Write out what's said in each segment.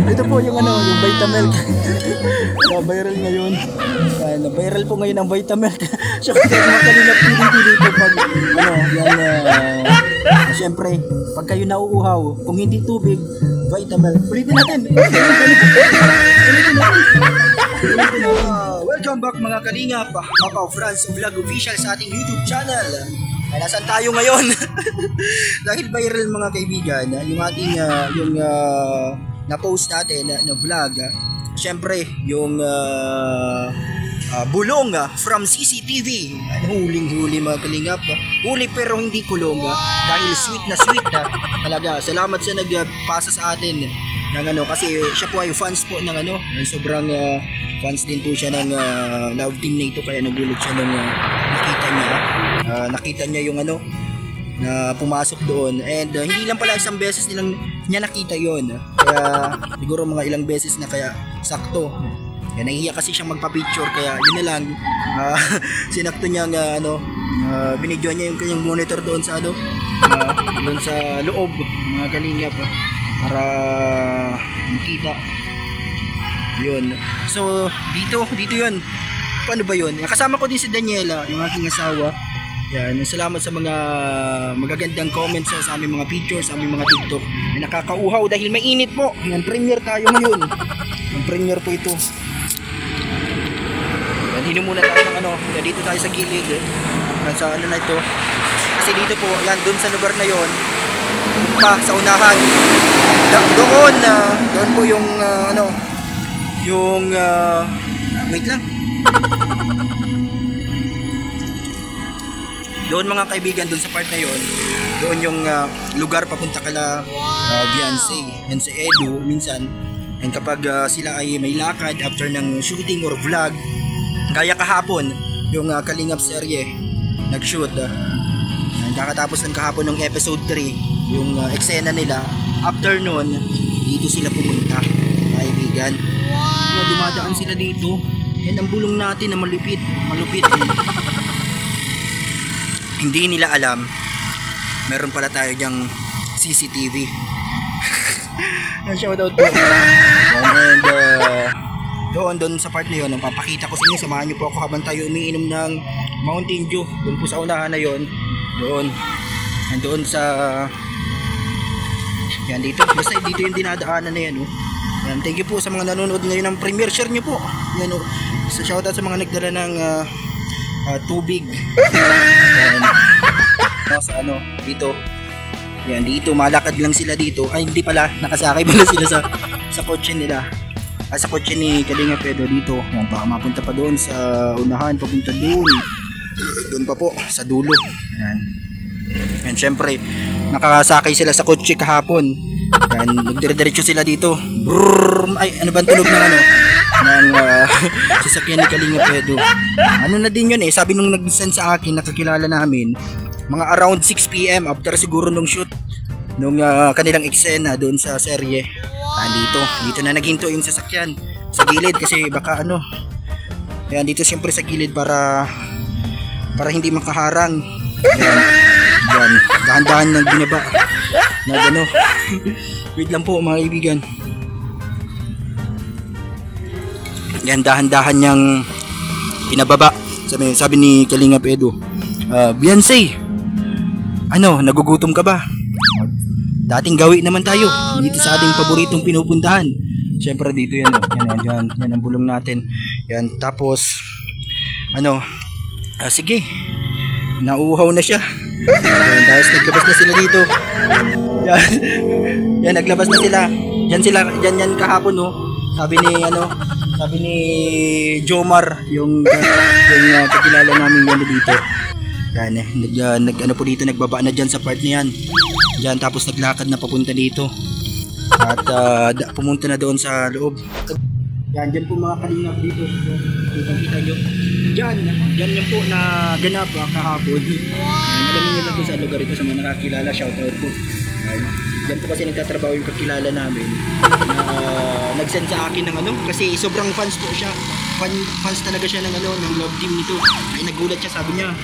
Ito po yung ano, yung Vitamilk. Viral ngayon. Viral po ngayon ang Vitamilk. Siya kung mga Kalingap dito pag ano, yan siyempre, pag kayo nauuhaw, kung hindi tubig, Vitamilk. Ulitin natin. Welcome back mga Kalingap. Papa Franz Vlog Official sa ating YouTube channel. Ay, nasaan tayo ngayon? Dahil viral mga kaibigan, yung ating na-post natin na vlog, syempre yung bulong from CCTV. Huling-huli mga Kalingap. Huli pero hindi kulong. Dahil sweet na talaga. Salamat sa nagpasa sa atin ng ano, kasi siya po ay fans po ng ano, sobrang fans din po siya ng love team na ito, kaya nagulat siya nung nakita niya yung ano na pumasok doon, and hindi lang pala isang beses niya nakita yon, kaya siguro mga ilang beses na, kaya sakto. Kaya nahihiya kasi siyang magpa-picture, kaya yun na lang, sinakto niya binidyo niya yung kanyang monitor doon sa ano, doon sa loob mga Kalingap, para makita yun. So dito yun. Paano ba yun? Kasama ko din si Daniela, yung aking asawa. Yan, salamat sa mga magagandang comments sa aming mga pictures, sa aming mga TikTok. Ay, nakakauhaw dahil mainit po. Yan, premiere tayo ngayon. Yung premiere po ito. Yan, hinom muna tayo ng ano. Yan, dito tayo sa gilid. Yan, sa ano na ito. Kasi dito po, yan, dun sa lugar na yon, pa sa unahan. Doon po yung wait lang. Doon mga kaibigan, doon sa part na yon, doon yung lugar papunta kala Beyonce and si Edu minsan. And kapag sila ay may lakad after ng shooting or vlog, kaya kahapon yung Kalingap serye nag-shoot, kakatapos ng kahapon ng episode 3, yung eksena nila. After nun, dito sila pumunta kaibigan. Dumadaan sila dito. Yan ang bulong natin na malupit. Hindi nila alam, meron pala tayo dyang CCTV. Shoutout po. And doon sa part na yun, papakita ko sa inyo, samahan nyo po ako habang tayo umiinom ng Mountain Dew. Doon po sa unahan na yun. Doon sa yan, dito. Basta dito yung dinadaanan na yan. Yan, thank you po sa mga nanonood ngayon ng premiere. Share nyo po. Yan, so, shoutout sa mga nagdala ng tubig. Yan. Sa ano, dito. Yan, dito. Malakad lang sila dito. Ay, hindi pala. Nakasakay pala sila sa kotse nila. Sa kotse ni Kalingap Edo dito. Yan, baka mapunta pa doon sa unahan. Papunta doon. Doon pa po, sa dulo. Yan. Yan, syempre, nakasakay sila sa kotse kahapon. Yan, nagdire-diretso sila dito. Brrrr, ay, ano ba ang tunog ng ano? Ng sasakyan ni Kalingap Edo. Ano na din yun eh, sabi nung nag-send sa akin, nakakilala namin, mga around 6 PM after siguro nung shoot nung kanilang eksena doon sa serye. Dito na naghinto yung sasakyan sa gilid, kasi baka ano. Yan, dito siyempre sa gilid para hindi makaharang. Yan, dahan-dahan ng binaba na gano. Wait lang po mga kaibigan. Yan, dahan-dahan niyang pinababa. Sabi ni Kalingap Edo, Beyonce, ano, nagugutom ka ba? Dating gawi naman tayo dito sa ating paboritong pinupuntahan. Siyempre dito yan, yan ang bulong natin. Yan, tapos ano, sige, nauuhaw na siya. Yan, dahil naglabas na sila dito. Yan, naglabas na sila. Yan kahapon, no. Sabi ni Jomar, yung kakilala namin yan dito. Yan, nag-ano po dito, nagbaba na dyan sa part na yan. Diyan, tapos naglakad na papunta dito. At pumunta na doon sa loob. Yan, dyan po mga Kalingap dito. Kita nyo. Diyan yung po na ganap kahapon. Alam niyo na doon sa lugar ito, sa mga nakakilala, shoutout po. Diyan po kasi nagtatrabaho yung kakilala namin. Nag-send sa akin ng ano, kasi sobrang fans po siya. Fans talaga siya ng ano, ng love team nito. Ay, nagulat siya, sabi niya.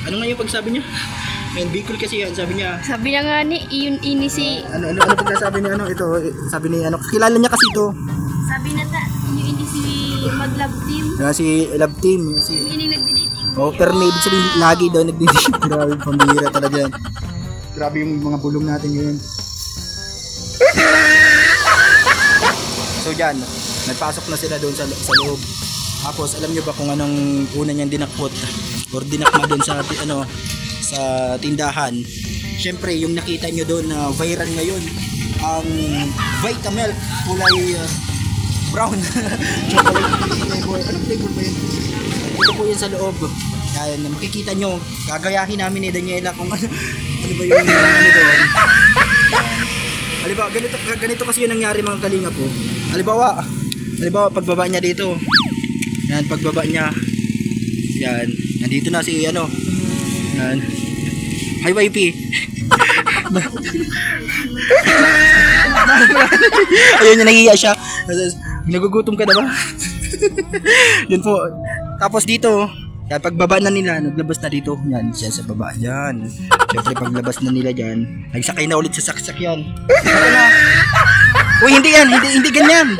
Ano nga yung pagsabi niya? And Bicol kasi yan, sabi niya. Sabi niya nga ni, ini si... Ano pagkasabi ni ano, ito, sabi ni ano, kilala niya kasi ito. Sabi na ta, ini si mag-love team. Si Love Team. Ini nagdi-dating. Oh, pero may ibig sabihin, lagi daw nagdi-date. Grabe, pambihira talaga yan. Grabe yung mga bulong natin ngayon. So dyan, nagpasok na sila doon sa loob. Tapos alam nyo ba kung anong una niyang dinakpot or dinakma doon sa ano sa tindahan? Syempre yung nakita nyo doon na viral ngayon ang Vitamilk kulay brown chocolate flavor. Anong flavor ba yun? Ito po yun sa loob. Yan, makikita nyo, gagayahin namin ni Daniela kung ano ba yung ano doon. Halimbawa, ganito kasi yung nangyari mga kalinga po. Halimbawa, pagbaba niya dito. Yan, pagbaba niya. Yan, nandito na si ano. Yan. Hi, YP. Ayun, nagiya siya. Nagugutom ka na ba? Yun po. Tapos dito, yan, pagbaba na nila, naglabas na dito. Yan, siya sa baba. Yan. Siyempre, paglabas na nila dyan, nagsakay na ulit sa sakyan. Uy, hindi yan. Hindi ganyan.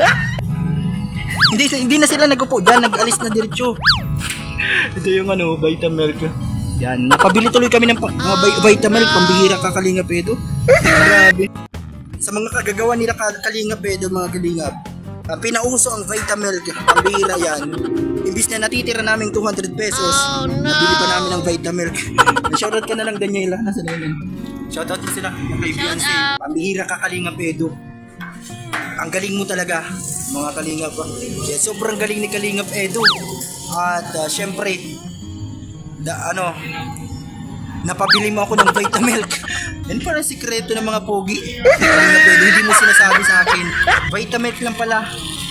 Hindi na sila nagupo dyan. Nag-alis na diretso. Ito yung ano, Vitamilk. Yan. Napabili tuloy kami ng mga Vitamilk. Pambihira ka, Kalingap Edo. Grabe. Sa mga kagagawa nila Kalingap Edo, mga Kalingap, pinauso ang Vitamilk. Pambihira yan. Imbis na natitira namin 200 pesos, nabili pa namin ng Vitamilk. Shoutout ka na lang, Daniela. Nasa na yun? Shoutout din sila. Kay Beyonce. Pambihira ka, Kalingap Edo. Ang galing mo talaga, mga Kalingap. Yeah, sobrang galing ni Kalingap Edo. At syempre, napabili mo ako ng Vitamilk. Yan pala sikreto ng mga pogi. Kalingap Edo, hindi mo sinasabi sa akin. Vitamilk lang pala.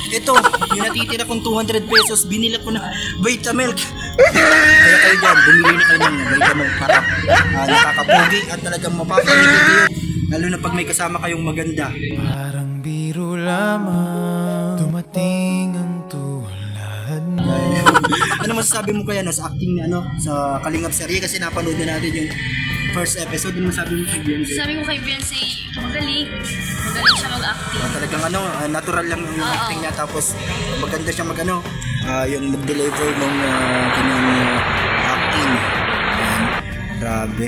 Ito, yung natitira kong 200 pesos, binila ko na Vitamilk. Kaya kayo dyan, bumili na kayo ng Vitamilk para nakakapogi at talagang mapapangiti kayo. Lalo na pag may kasama kayong maganda. Parang biro lamang, dumating ang tulad mo. Ano masasabi mo kaya sa acting ni sa Kalingap serye? Kasi napanood na natin yung first episode. Ano masasabi mo kay Beyonce? Sabi ko kay Beyonce, magaling siya mag-acting. Talagang natural lang yung acting niya, tapos maganda siya yung mag-deliver ng kanyang acting. Yan. Grabe.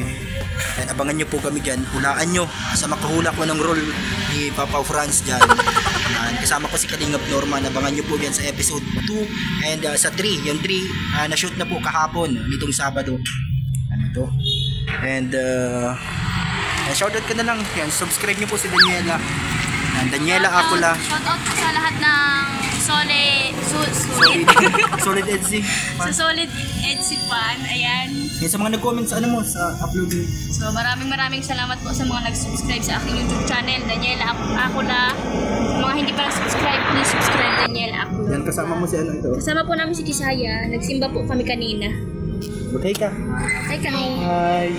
Yan, abangan nyo po kami dyan. Hulaan nyo sa makahula ko ng role ni Papa Franz dyan. Yan. Kasama ko si Kalingap Norman. Abangan nyo po dyan sa episode 2 and sa 3. Yung 3 na-shoot na po kahapon nitong Sabado. Ano to? And shoutout ka na lang. Yan, subscribe nyo po si Daniela. Yan, Daniela Acula. Shoutout po sa lahat ng Solid Etsy. sa Solid Etsy fan. Ayan. Yan, sa mga nag-comment sa sa upload. So maraming salamat po sa mga nag-subscribe sa aking YouTube channel, Daniela Acula. Sa mga hindi pa nag-subscribe, please subscribe Daniela Acula. Yan, kasama mo si ito. Kasama po namin si Kisaya. Nagsimba po kami kanina. Okay ka. Hi kami. Hi.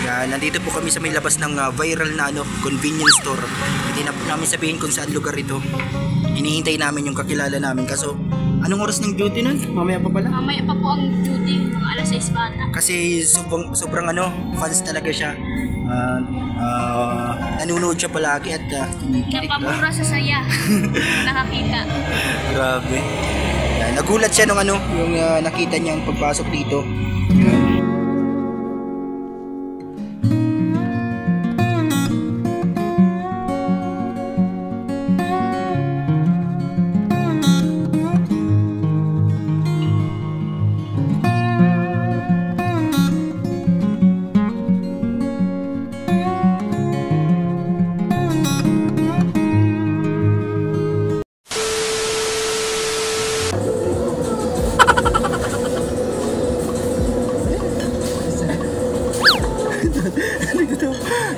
Yan, nandito po kami sa may labas ng viral na convenience store. Hindi na po namin sabihin kung saan lugar ito. Hinihintay namin yung kakilala namin. Kaso, anong oras ng duty nun? Mamaya pa pala? Mamaya pa po ang duty, mga alas 6 bata. Kasi sobrang fans talaga siya. Nanonood siya palagi at napamura sa saya. Nakakita. Grabe. Yan, nagulat siya nung yung nakita niya ang pagpasok dito. Yan.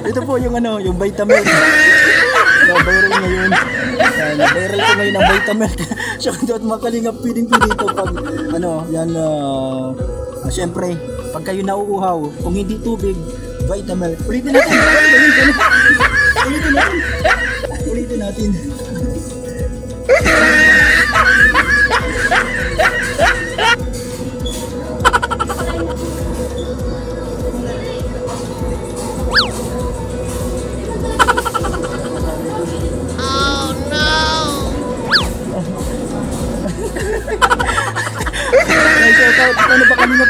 Ito po yung yung Vitamilk. Viral ngayon. Viral ko ngayon ang Vitamilk. Shoutout mga Kalingap, pwedeng dito pag syempre, pag kayo nauuhaw, kung hindi tubig, Vitamilk. Ulitin natin. Ulitin natin.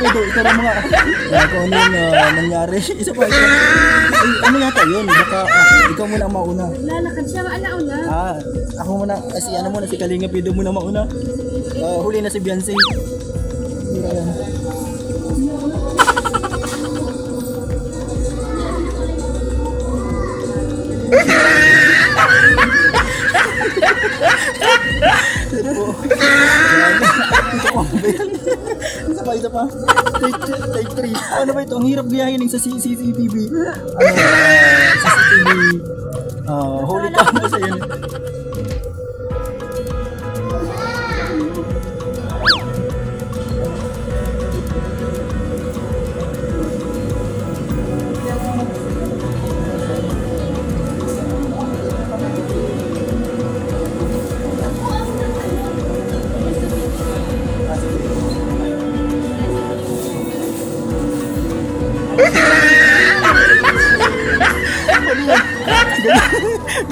Pedro, ikaw na mga kung ano yung nangyari. Isa pa. Ay, ano yata yun? Baka ikaw muna ang mauna. Lalakad siya, alauna. Ako muna, kasi ano muna, si Kalinga Pedro muna mauna. Huli na si Beyonce. Ayan. Isa pa. Take 3. Ano ba ito? Ang hirap biyahin sa CCTV. CCTV. Holy camera sa yan.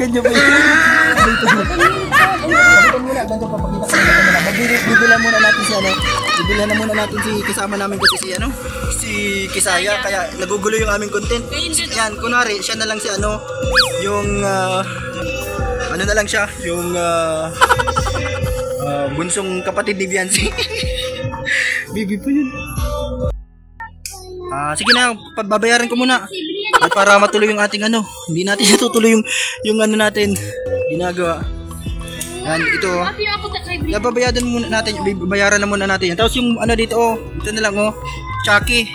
Ganyan ba yun? Kapitan muna, ganito papakita ko muna. Bibilan muna natin si ano. Bibilan na muna natin si kasama namin kasi si ano, si Kisaya, kaya nagugulo yung aming content. Yan, kunwari, siya na lang si ano, yung ano na lang siya, yung bunsong kapatid ni Beyonce. Bibi pa yun. Sige na, babayaran ko muna. At para matuloy yung ating ano, hindi natin natutuloy yung ano natin ginagawa. Yan, ito. Babayaran muna natin, bayaran na muna natin yan. Tapos yung ano dito, ito na lang Chucky.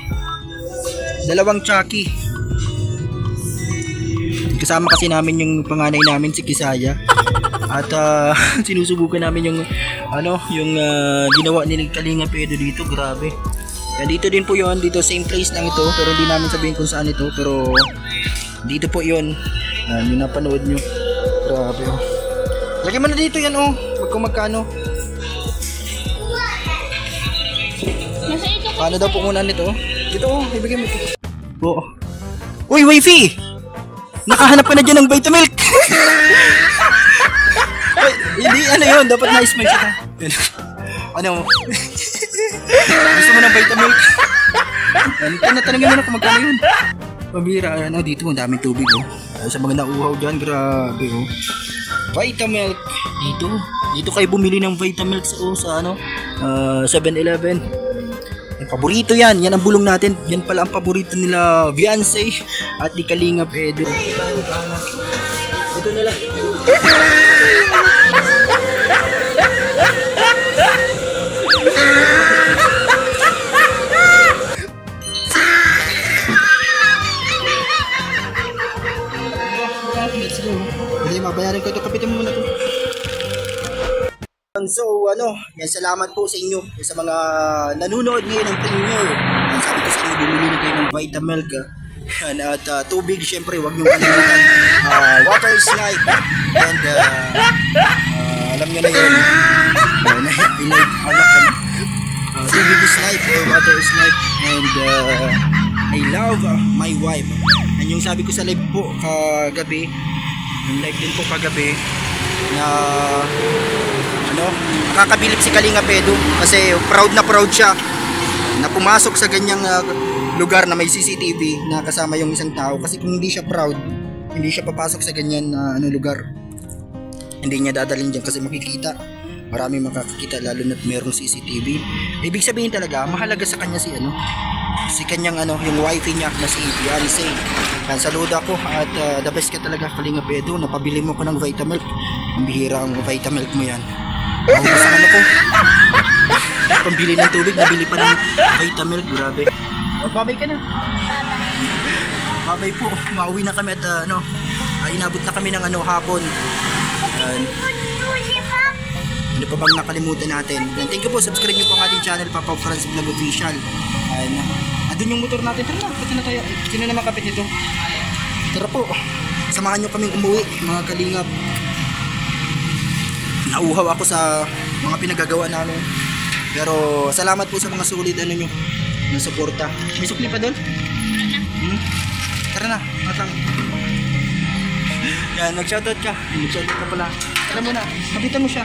2 Chucky. Kasama kasi namin yung panganay namin si Kisaya. At sinusubukan namin yung ano, yung ginawa ni Kalinga Pedro dito, grabe. Yan, dito din po yon, dito same place lang ito, pero hindi namin sabihin kung saan ito, pero dito po yon. Yan, yung napanood nyo. Grabe Lagyan mo na dito yan wag kung magkano. Paano daw po muna nito? Dito ibigay mo ito. Uy, wifi! Nakahanap ka na dyan ng Vitamilk! Uy, hindi, ano yun, dapat na-smile siya. Ano mo? Gusto mo ng Vitamilk? Tanongin mo na kung magkano yun. Pabira, dito ang daming tubig sa mga nauhaw dyan, grabe Vitamilk dito kayo bumili ng Vitamilk sa 7-Eleven. Ang paborito yan ang bulong natin. Yan pala ang paborito nila Beyonce at ni Kalinga Pedro. Ito na lang. Hindi, mabayaran ko ito. Kapitin mo muna ito. So, yan, salamat po sa inyo sa mga nanonood ngayon ng premiere. Sabi ko sa inyo, bumili na kayo ng Vitamilk. Yan, at tubig, syempre, huwag niyong kalimutan. Water is life. And, alam nyo na yun. Tubig is life, water is life. And, I love my wife. And yung sabi ko sa live po kagabi, yung live din po kagabi, na nakakabilib si Kalinga Pedro kasi proud siya na pumasok sa ganyang lugar na may CCTV na kasama yung isang tao, kasi kung hindi siya proud, hindi siya papasok sa ganyan na lugar, hindi niya dadalhin dyan kasi makikita, marami makakakita, lalo na't merong CCTV. Ibig sabihin talaga mahalaga sa kanya si kanyang yung wifey niya na si Beyonce. Yan, saludo ako at the best ka talaga Kalinga Pedro, napabili mo ko ng Vitamilk. Ang bihira ang Vitamilk mo yan. Maubos ang ko. Pambili ng tubig, nabili pa ng Vitamilk, grabe. Babay ka na. Babay po, mauwi na kami at inabot na kami ng hapon. Ano pa bang nakalimutan natin? And thank you po, subscribe nyo po ang ating channel, Papa Franz Vlog Official. Andun yung motor natin. Tara na, pati na tayo. Sino na makapit nito? Tara po, samahan nyo kaming umuwi, mga kalingap. Nauhaw ako sa mga pinagagawa namin. Pero salamat po sa mga sulit nyo na suporta. May sukli pa doon? Tara na, matang. Yan, nag-shoutout ka. Nag-shoutout ka pala. Tara mo na, kapitan mo siya.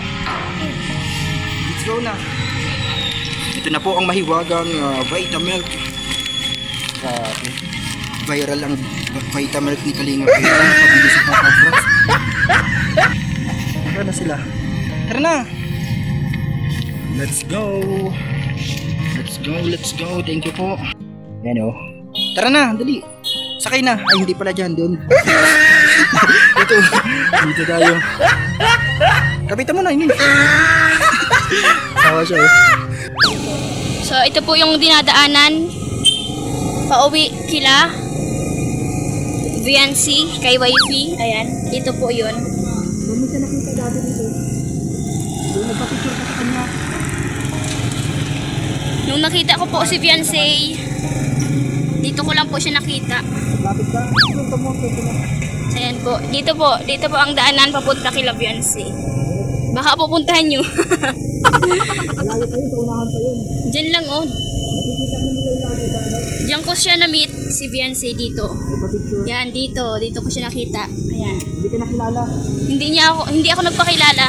Let's go na. Ito na po ang mahiwagang Vitamilk. Grabe. Viral ang Vitamilk ni Kalinga. Pabili sa Papa Bros. Tara na sila. Tara na. Let's go. Let's go. Thank you po. Yan o. Tara na, dali. Sakay na. Ay, hindi pala dyan, doon. Dito tayo. Kapitan mo na, ini. Sawa siya eh. So, ito po yung dinadaanan. Pauwi kila VNC, kay Wifey. Ayan, ito po yun. Doon mo siya nakita dati dito. Doon nagpa-picture ka sa kanya. Nung nakita ko po si Fiancé, dito ko lang po siya nakita. Lapit ka. Ito mo. Ayan po. Dito po ang daanan papunta kila Fiancé. Baka pupuntahan nyo. Malayo tayo, sa unahan pa yun. Diyan lang oh. Nakikita mo nila yung lagi ba? Diyan ko siya na-meet si Fiancé dito. Nagpa-picture. Yan, dito ko siya nakita. Ayan. Hindi ka nakilala. Hindi ako nagpakilala.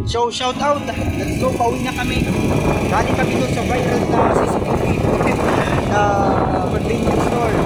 So, shout out. Let's go. Pauwi na kami. Galing kami doon sa viral na CCTV na convenience store.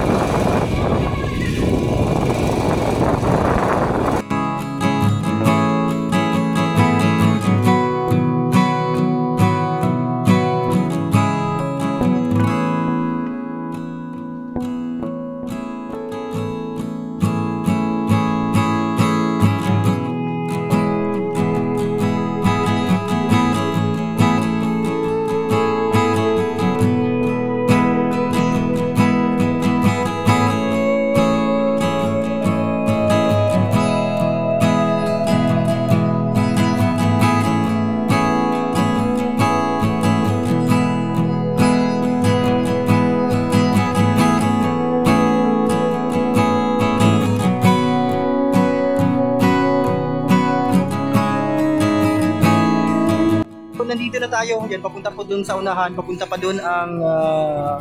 Nandito na tayo, yan, papunta po dun sa unahan, papunta pa dun ang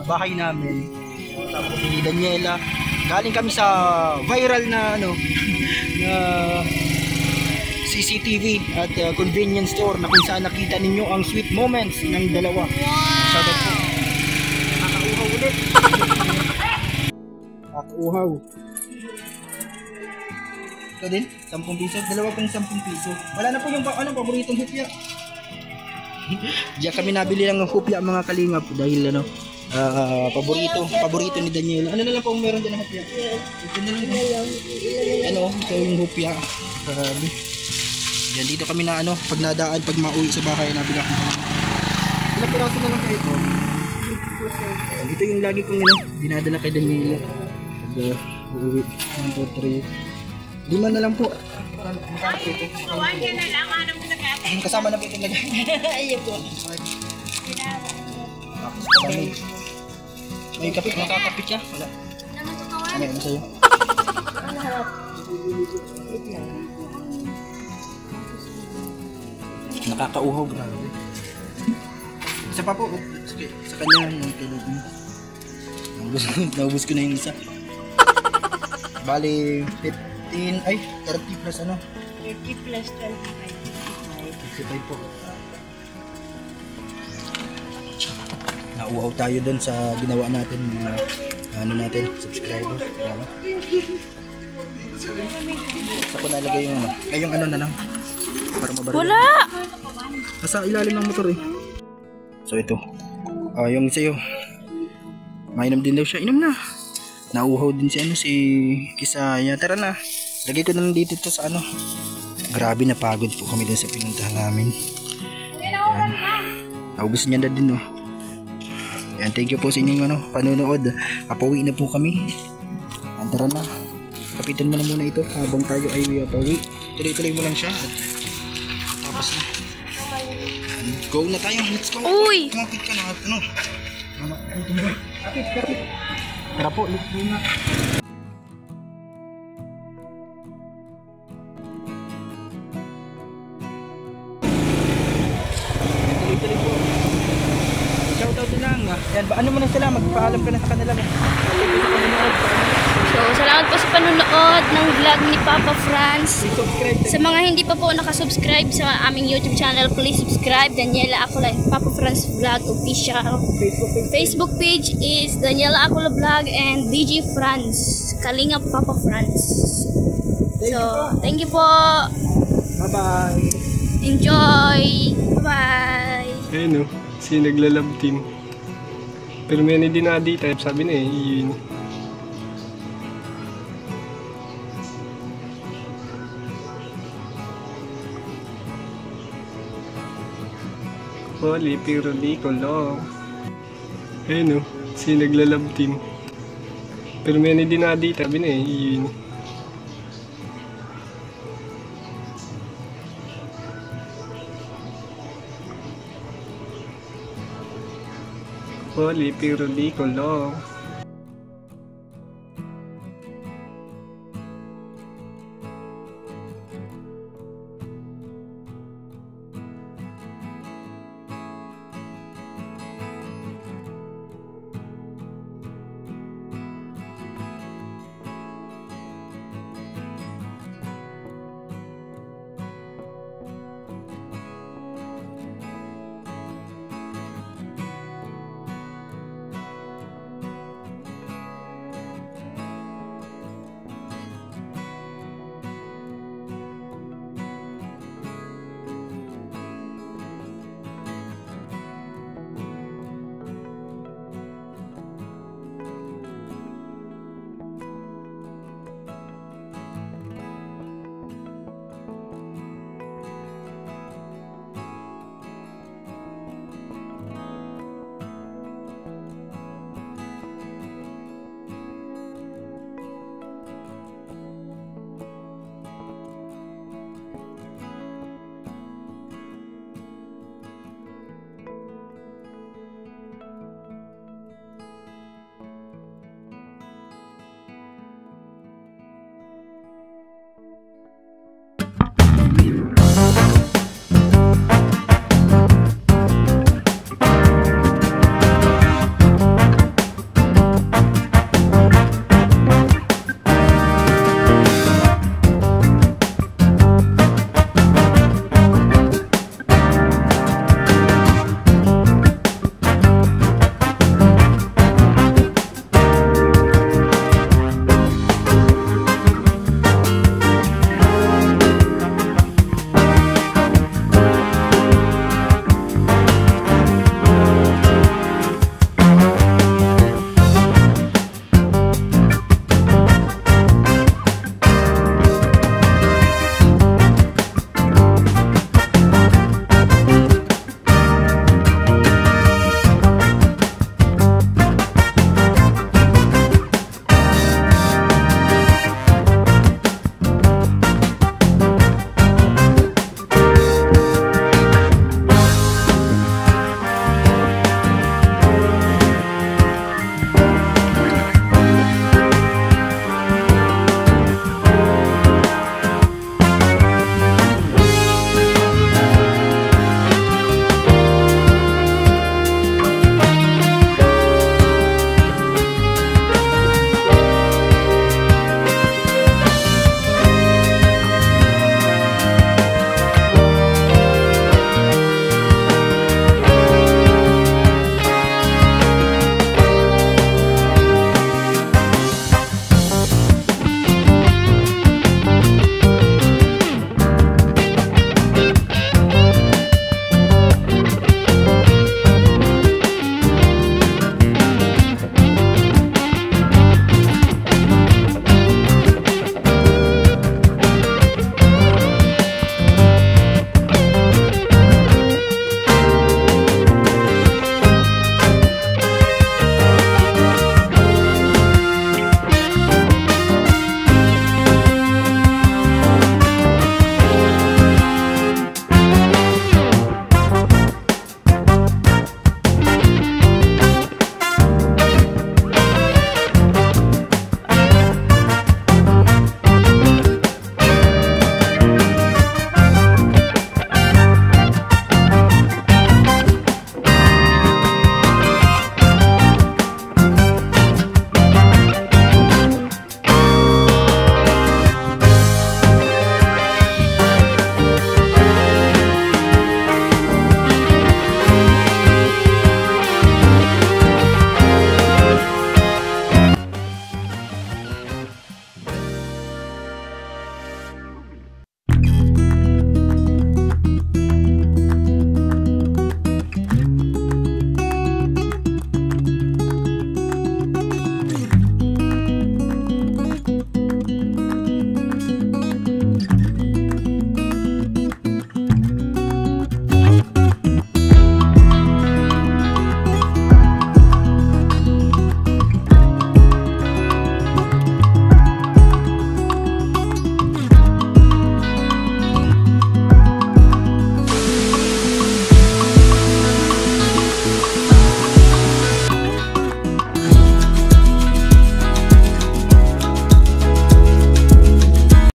bahay namin. Tapos si Daniela, galing kami sa viral na ano na CCTV at convenience store na kung saan nakita ninyo ang sweet moments ng dalawa. Shout out po. Nakakauhaw ulit. Nakakauhaw. Ito din, 10 piso. Dalawa pong 10 piso. Wala na po yung paboritong hupya. Diyan kami nabili ng hupya mga kalingap dahil ano paborito ni Daniela. Ano na lang po meron din ng hupya? Ito na lang. Ito yung hupya. Yan dito kami na pag nadaan, pag mauwi sa bahay nabili ako. Ilang piraso na lang kayo ito. Ito yung lagi kong dinadala kay Daniela. Pag uuwi. 1, 2, 3. 5 na lang po. Kasama na po itong lagay. Ayun po. May kapit, nakakapit siya? Wala. Ano sa'yo? Nakakauhaw, grabe. Isa pa po, sa kanya yung tulog mo. Naubos ko na yung isa. Bali, 30 plus 30 plus 25. 55 po. Nauuhaw tayo dun sa ginawa natin natin, subscriber. Sa ko nalagay yung yung na lang para mabaril. Wala! Nasa ilalim ng motor eh. So ito. Yung sa'yo. Mainom din daw siya. Inom na. Nauuhaw din si Kisaya. Tara na. Lagay ko na lang dito to sa Grabe na pagod po kami dun sa pinuntahan namin. Yan. Naubos niya na din Yan, thank you po sa inyong panonood. Pauwi na po kami. Tara na. Kapitan mo na muna ito habang tayo ay pauwi. Tuloy-tuloy mo lang siya. Tapos na. Go na tayo. Let's go. Uy! Kumapit ka na. Ano? Kapit. Tara po. Let's go na. Tuloy-tuloy po. Shoutout lang. Yan, ano mo na sila? Magpaalam ka na sa kanila. So, salamat po sa panonood ng vlog ni Papa Franz. Subscribe. Sa mga hindi pa po nakasubscribe sa aming YouTube channel, please subscribe. Daniela Acula, Papa Franz Vlog Official. Facebook page is Daniela Acula Vlog and DJ Franz. Kalinga Papa Franz. So, thank you po. Bye-bye. Enjoy. Bye-bye. Ayun o, si naglalab team. Pero may hindi na type, sabi na yun. Holy, pero di ko lang. Ayun o, si naglalab team. Pero may hindi na sabi na yun. Holy, pero di ko lang.